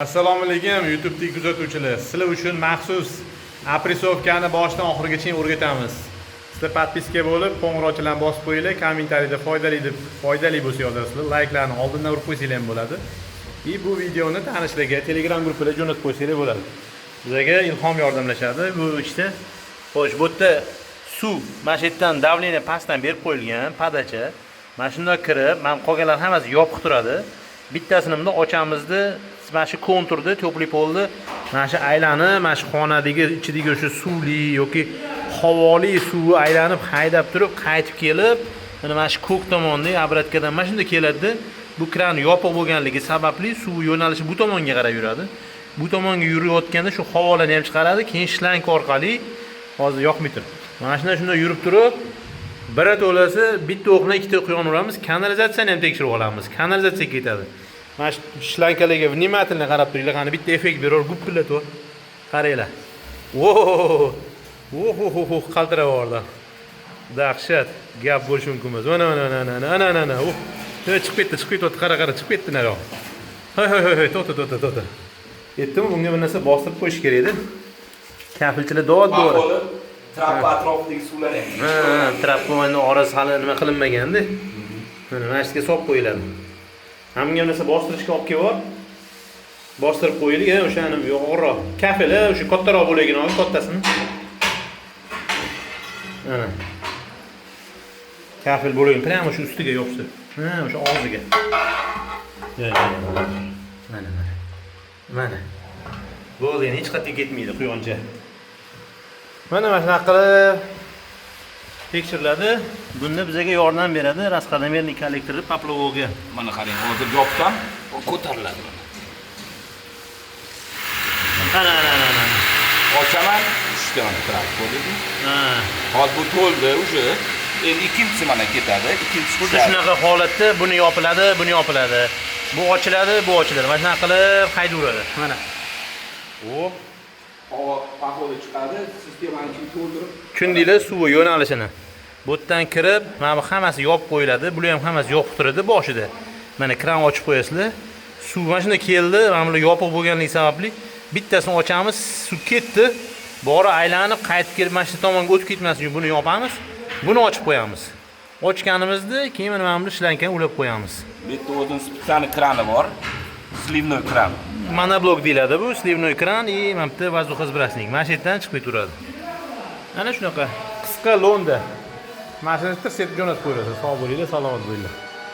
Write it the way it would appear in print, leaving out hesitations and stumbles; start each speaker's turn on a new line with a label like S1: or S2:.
S1: Assalomu alaykum YouTube'dagi kuzatuvchilar. Sizlar uchun maxsus apresovkani boshidan oxirigacha o'rgatamiz. Sizlar podpiska bo'lib, qo'ng'iroqchalarni bosib qo'yinglar, kommentariyada foydali bo'lsa yozasizlar, layklarni oldindan urib qo'ysanglar ham bo'ladi. Bu videoni tanishlarga Telegram gruppiga jo'natib qo'ysanglar bo'ladi. Bizga ilhom yordamlashadi. Bu ishda xo'sh, bu yerda suv, mana shu yerdan davleniya pastdan berib qo'yilgan, padacha. Mana shunday kirib, mana qolganlar hammasi yopiq turadi. Bittasini bunday ochamizda mana shu konturda to'pli polni mana shu aylanib, mana shu xonadagi ichidagi o'sha suvli yoki havoli suvi aylanib haydab turib, qaytib kelib, mana shu ko'k tomonni obratkadan mana shunda keladi. Bu kran yopiq bo'lganligi sababli suv yo'nalishi bu tomonga qarab yuradi. Bu tomonga yurayotganda shu havolani ham chiqaradi, keyin shlank orqali hozir yoqmay turib. Mana shunda yurib turib, bir to'lasi bitta o'qni ikkita o'q yonaveramiz, kanalizatsiyani ham tekshirib olamiz. Kanalizatsiya ketadi. Mana shu shlankalarga vнимательно qarab turinglar, qani bitta effekt berar, gupillatib. Qaranglar. Oho, qaltirab yubordi. Dahshat, gap bo'lishi mumkin emas. Mana. Chiqib ketdi, qara, chiqib ketdi nari. Hoy, to'ta. Yetdimi? Bunga bir narsa bostirib qo'yish kerak edi. Kafilchilar dod-dori.
S2: Trap atrofidagi suvlar ham.
S1: Trap bo'yni orasi hali nima qilinmaganda. Mana yerga solib qo'yiladi. Hamma narsa bostirishga olib kelib, bostirib qo'ydik, o'shani yo'g'onroq. Kafili o'sha kattaroq bo'lagini olib, kattasini. Mana. Kafil bo'lagini prямо shu ustiga yopsa. O'sha og'ziga. Mana. Bo'ldi, hech qayerga ketmaydi quyoncha. Mana shunaqa qilib tekshiriladi. Bunda bizga yordam beradi raskodamerniy kollektori poplovoga.
S2: Mana qarang, hozir yopsam, ko'tariladi.
S1: Ana.
S2: Ochaman, ishda mana trap bo'ldi. Hozir bu to'ldi, o'sha. Endi ikkinchisi mana ketadi. Ikkinchisi
S1: xuddi shunaqa holatda buni yopiladi. Bu ochiladi. Mana shunaqa qilib haydaveradi. Mana.
S2: Havo paxoli chiqadi, sistemani to'ldirib.
S1: Tushundinglar suv yo'nalishini. Bu yerdan kirib, mana bu hammasi yopib qo'yiladi. Bular ham hammasi yopiq turadi boshida. Mana kran ochib qo'yasizlar. Suv mana shunda keldi, mana bular yopiq bo'lganligi sababli bittasini ochamiz, suv ketdi. Bori aylanib qaytib kelib mana shu tomonga o'tib ketmasin uchun buni yopamiz. Buni ochib qo'yamiz. Ochganimizda keyin mana bu shlankani ulab qo'yamiz.
S2: Bu yerda o'zining spesial krani bor. Slivnoy kran.
S1: Monoblok deyiladi bu, slivnoy kran и mana bitta воздухосбрасник. Mana shu yerdan chiqib turadi. Ana shunaqa qisqa londa. Mashinani tirs etib jo'natib qo'yasiz. Sog' bo'linglar, salomat bo'linglar.